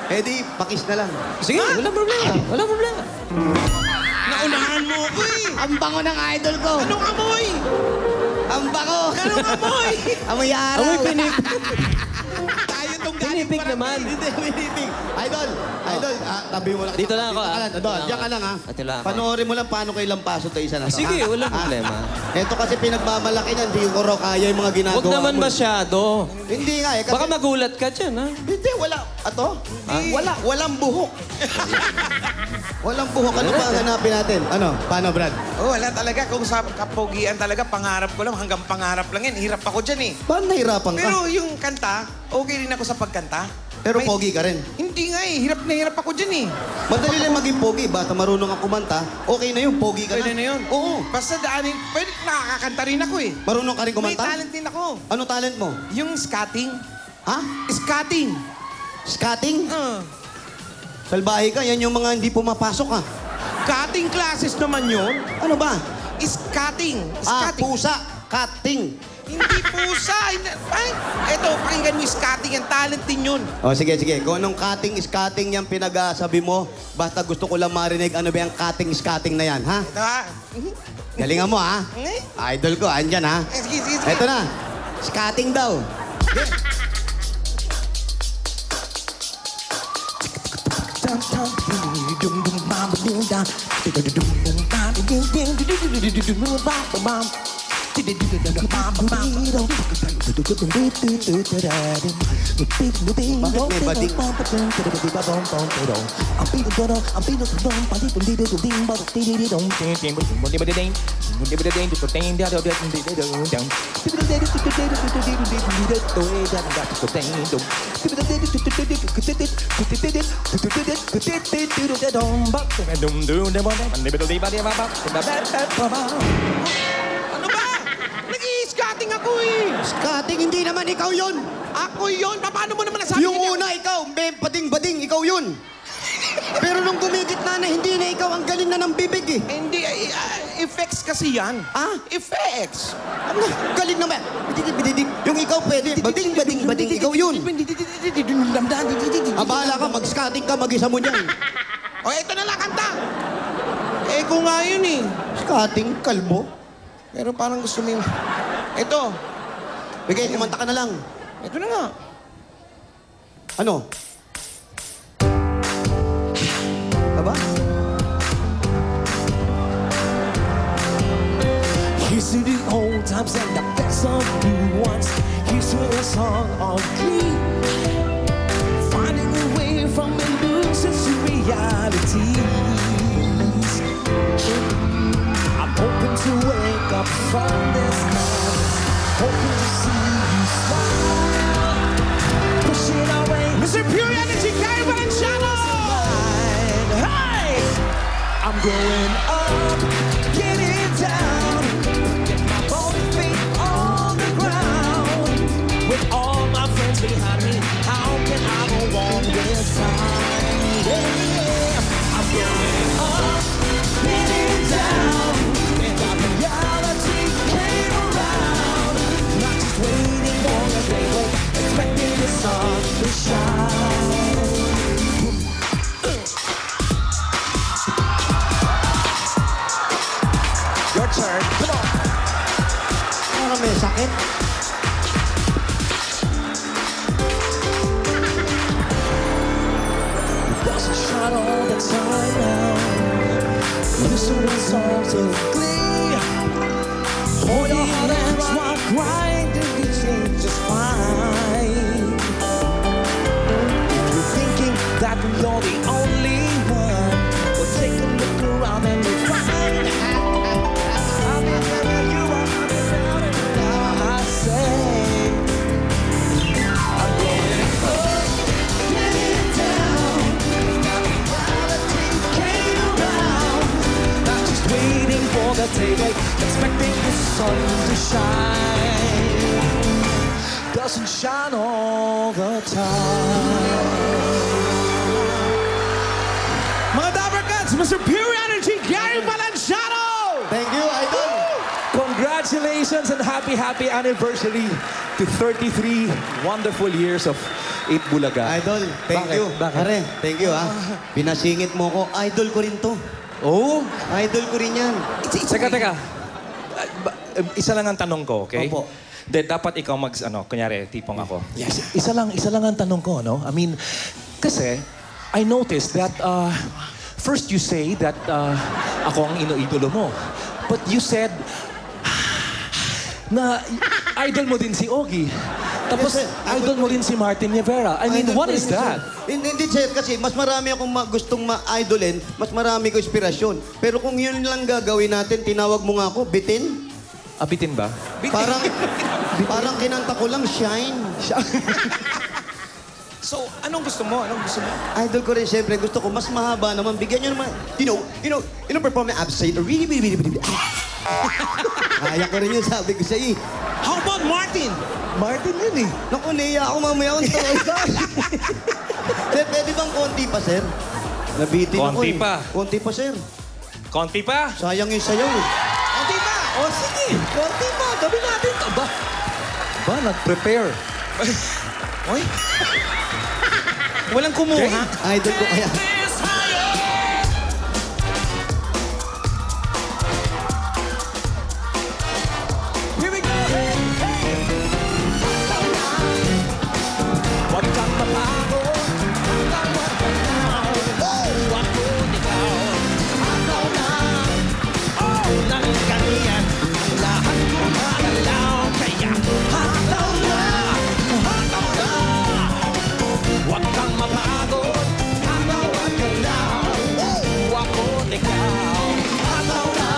Eh di, pakis na lang. Sige, walang problema. Walang problema. Naunahan mo ako eh. Ang bango ng idol ko. Anong amoy? Ang bango. Anong amoy? Amoy araw. Amoy pinip. Tayo tong galing Pinipig parang- naman. Hindi, pinipig. Idol, idol, tabi mo lang. Dito lang ako, Dito ka lang. Dito Doon, lang diyan ako. ka lang, ha? Dito lang ako. Panoorin mo lang paano kay Lampaso to isa na to. Sige, ha? walang Ha? problema. Ito kasi pinagmamalaki niyan, hindi ko raw kaya yung mga ginagawa Huwag naman mo. masyado. Hindi nga eh. Kasi, Baka magulat ka dyan, ha? Hindi, wala. Ato? Wala. Walang buhok. Walang buhok. Ano ba ang hanapin natin? Ano? Paano, Brad? Oh, wala talaga. Kung sa kapogian talaga, pangarap ko lang. Hanggang pangarap lang yan. Hirap ako dyan eh. Paano nahirapan ka? Pero yung kanta, okay rin ako sa pagkanta. Pero May- pogi ka rin. Hindi nga eh. Hirap na hirap ako dyan eh. Madali lang maging pogi. Basta marunong ang kumanta, okay na yun. Pogi ka Pwede na yun. Oo. Basta daanin, pwede nakakakanta rin ako eh. Marunong ka rin May kumanta? talent din ako. Ano talent mo? Yung scatting. Ha? Scatting. Skating? Uh, Salbahe ka. Yan yung mga hindi pumapasok, ha? cutting classes naman yun. Ano ba? Scatting. Ah, Scatting. pusa. Cutting. Hindi pusa. Ay, eto, pakinggan mo yung scatting. Ang talent din yun. O, sige, sige. Kung anong cutting, skating yung pinag-sabi mo, basta gusto ko lang marinig ano ba yung cutting, skating na yan, ha? Ito ha. Galingan mo, ha? Eh, Idol ko, andyan, ha? sige, sige, sige. Eto na. Skating daw. Ano ba? Nag-i-scatting ako eh. Skating, hindi naman ikaw yun. Ako yun. Paano mo naman nasabi Yung niya? una, ikaw. May bading-bading, ikaw yun. Pero nung gumigit na hindi na ikaw, ang galing na ng bibig, eh. Hindi, effects kasi yan. Ah? Effects. Ano? Galing naman. Yung ikaw pwede. Bading-bading, ikaw yun. Ah, bahala ka, mag-skating ka, mag-isa mo dyan. O, eto na lang kanta. Eh, kung nga yun eh. Skating, kalbo. Pero parang gusto mo yung... Eto. Bigay, kumanta ka na lang. Eto na nga. Ano? Aba? Here's to the old times and the best of new ones. Here's to a song of glee. Finding a way from illusions to realities. I'm hoping to wake up from this madness. Hoping to see you smile. Pushing away Mr. Pure Energy, Gary Valenciano! Hey! I'm going up, getting down, get my both feet on the ground. With all my friends behind me, how can I go on this time? Yeah. I'm going up, getting down, and my reality came around. Not just waiting for a day, expecting the sun to shine. Your turn. Come on. Parang may sakit. Doesn't shine all the time now. Listen to songs of glee. Hold your heart and while crying, then you change just fine. If you're thinking that you're the only one, well, take a look around and you'll find I've been where you are, I've been down and now I say I'm going up, getting down. Now reality came around. Not just waiting for the day, expecting the sun to shine. Doesn't shine all the time. Mga Dabber Cats, Mr. Pure Energy, Gary Valenciano! Thank you, idol. Congratulations. Congratulations and happy anniversary to 33 wonderful years of 8 Bulaga. Idol, thank Bakit? you. Bakit? Pare, thank you ha. Pinasingit mo ko. Idol ko rin to. Oh? Idol ko rin yan. Teka. Isa lang ang tanong ko, okay? Opo. Dapat ikaw kunyari, tipong ako. Yes, isa lang ang tanong ko, no? I mean, kasi, I noticed that, first you say that ako ang inoidolo mo. But you said, na idol mo din si Ogie. Tapos, Yes, sir. idol mo din si Martin Rivera. I mean, Idol what ko is rin yun, that? sir. Hindi, sir, kasi mas marami akong gustong ma-idolin, mas marami ko inspirasyon. Pero kung yun lang gagawin natin, tinawag mo nga ako, bitin. Abitin ba? Parang kinanta ko lang, shine. So, anong gusto mo? Anong gusto mo? Idol ko rin, siyempre, gusto ko, mas mahaba naman. Bigyan nyo naman, perform my abs, say, really. Kaya ko rin yun, sabi ko sa'yo. How about Martin? Martin yun eh. Naku, naiya ako mamaya akong tawa. Sir, pwede bang konti pa, sir? Nabitin ako Konti eh. pa? Konti pa, sir. Konti pa? Sayang yung sayaw eh. Konti pa! Oh, sige. Konti pa. Gawin natin to. Ba, nag-prepare. Oy. Walang kumuha. Idol ko kaya. Here we go. Huwag kang mabago. Tawag ka na. Ako ikaw. Ako na. Oh, nang ganyan. Ang lahat gumagalaw. Kaya hataw na. Hataw na. Huwag kang mabago. Tawag ka na. Ako ikaw. Hataw na.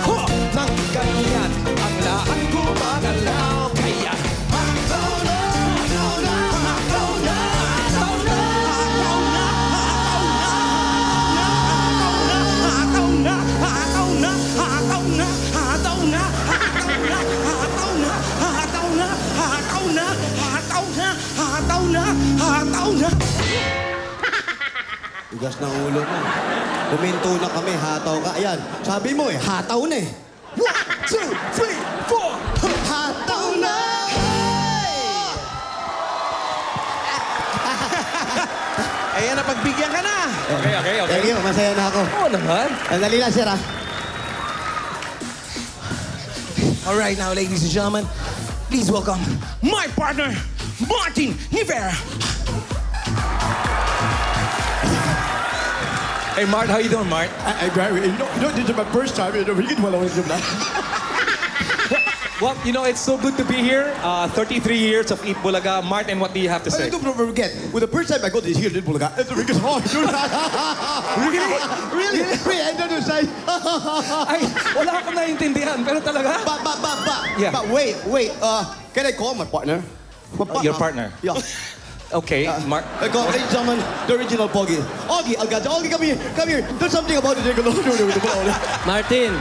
Oh, nang ganyan. Ang lahat gumagalaw. Kaya hataw na. Hataw na. Hataw na. Hataw na. Tigas ng ulo mo. Kuminto na kami, hataw ka. Ayan, sabi mo eh, hataw na eh. 1, 2, 3, 4. Hataw na! Ayan, napagbigyan ka na. Okay. Thank you, masaya na ako. Oo naman. Dali lang, sir ah. All right, now, ladies and gentlemen, please welcome my partner, Martin Rivera. Hey, Mart, how you doing, Mart? This is my first time. Well, it's so good to be here. 33 years of Eat Bulaga. Martin, what do you have to say? Don't forget, with the first time I got this here in Bulaga, it's because Really? I don't know, say. Ay, wala akong naiintindihan, pero talaga? Yeah. But wait. Can I call my partner? Your partner? Yeah. Okay, Mart. I call, ladies and gentlemen, the original Pogi. Augie, Augie, come here. There's something about the Martin.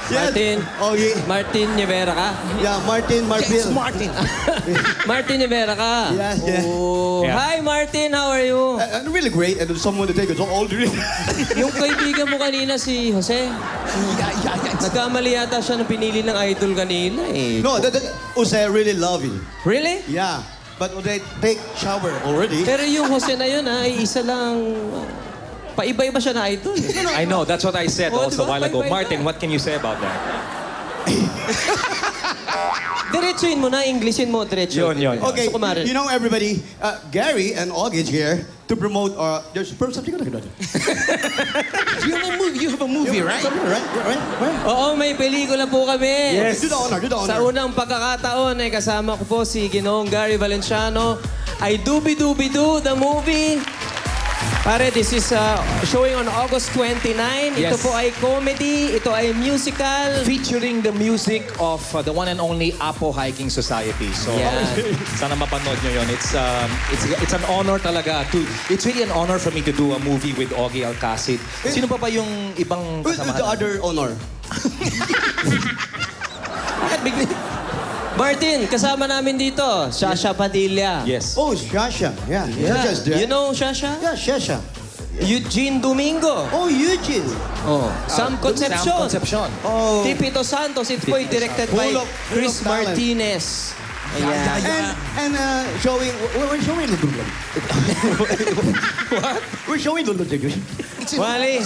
Yes. Martin. Augie. Martin Rivera ka? Yeah, Martin, Yes, Marbil. Martin. Martin Rivera ka? Yes, yeah. Oh. Yeah. Hi, Martin. How are you? And really great, and there's someone to take us all drink. Yung kaibigan mo kanina, si Jose. Nagkamali yata siya na pinili ng idol kanina eh. No, Jose, I really love him. Really? Yeah, but they take shower already. Pero yung Jose na yun, ay isa lang... Paiba-iba siya na idol. I know, that's what I said Oh, also a diba? while ago. Bye-bye Martin, na. what can you say about that? Diretsuin mo na, Englishin mo, diretso. Yun. Okay, So, kumare. you know everybody, Gary and Augie is here to promote there's something going to You have a movie, right? Right? Oo, may pelikula po kami. Yes. Do the honor. Sa unang pagkakataon ay kasama ko po si Ginoong Gary Valenciano. Ay Dubi-Dubi-Do, the movie. Pare, this is showing on August 29. Ito Yes. po ay comedy, ito ay musical. Featuring the music of the one and only Apo Hiking Society. So, Yan. sana mapanood nyo yun. It's an honor talaga. It's really an honor for me to do a movie with Ogie Alcacid. Sino pa yung ibang Who's the kasamahan? other honor? Bakit bigla? Martin, kasama namin dito, Shasha Padilla. Yes. Oh, Shasha. Yeah. Yeah. Shasha's there. You know Shasha? Yeah, Shasha. Eugene Domingo. Oh, Eugene. Oh. Sam Concepcion. Sam Concepcion. Oh. Tipito Santos. It's po directed by Full of Chris talent. Martinez. Ayan. And showing, we're showing the What? We're showing the Wally.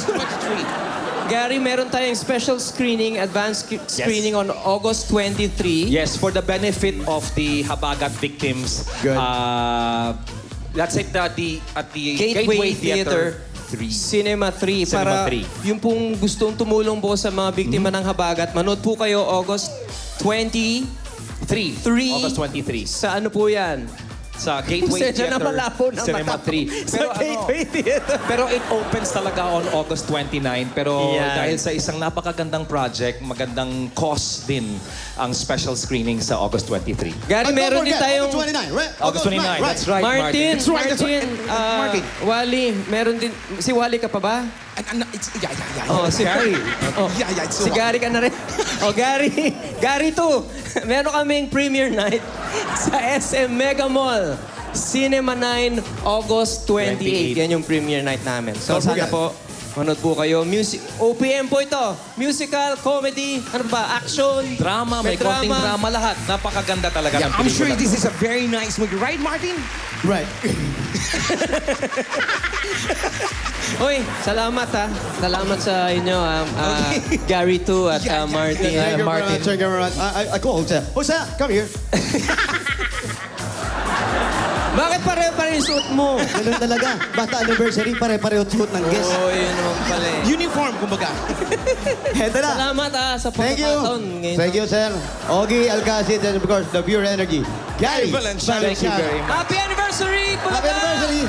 Gary, meron tayong special screening, advanced screening on August 23. Yes, for the benefit of the Habagat victims. Good. That's it, at the Gateway Theater 3. Cinema 3. Cinema Para 3. yung pong gustong tumulong po sa mga biktima ng habagat, manood po kayo August 23. 3. August 23. Sa ano po yan? Sa Gateway Pasensya na, Theater, malabo na Cinema mata ko. 3. Sa Gateway Theater. Pero it opens talaga on August 29. Pero Yan. dahil sa isang napakagandang project, magandang cause din ang special screening sa August 23. Gary, meron din tayong... August 29, right? August 29, that's right, Martin, That's right, that's right. Martin. Wally, meron din... Si Wally ka pa ba? Yeah. Oh, si Gary. Oh, Yeah, it's so si Gary ka na rin. Oh, Gary. Gary 2. Meron kaming premiere night sa SM Mega Mall. Cinema 9, August 28. 28. Yan yung premiere night namin. So, Don't sana forget. po, manood po kayo. OPM po ito. Musical, comedy, ano ba, action. Drama, may konting drama lahat. Napakaganda talaga ng I'm sure pelikula. this is a very nice movie. Right, Martin? Right. Uy, salamat ha. Salamat sa inyo, Gary 2 at Martin. Thank you Martin. very much. I call Hosea. Hosea, come here. Bakit pare-pare yung suot mo? Ganun talaga. Basta anniversary, pare-pareho suot ng guest. Oo, yun naman pala eh. Uniform, kumbaga. Heto na. Salamat sa Thank you. pagkakataon. Ngayon. Thank you, sir. Ogie Alcacid and of course, the Pure Energy. Gary Valenciano. Thank you very much. Happy anniversary, Happy Bulacan! anniversary.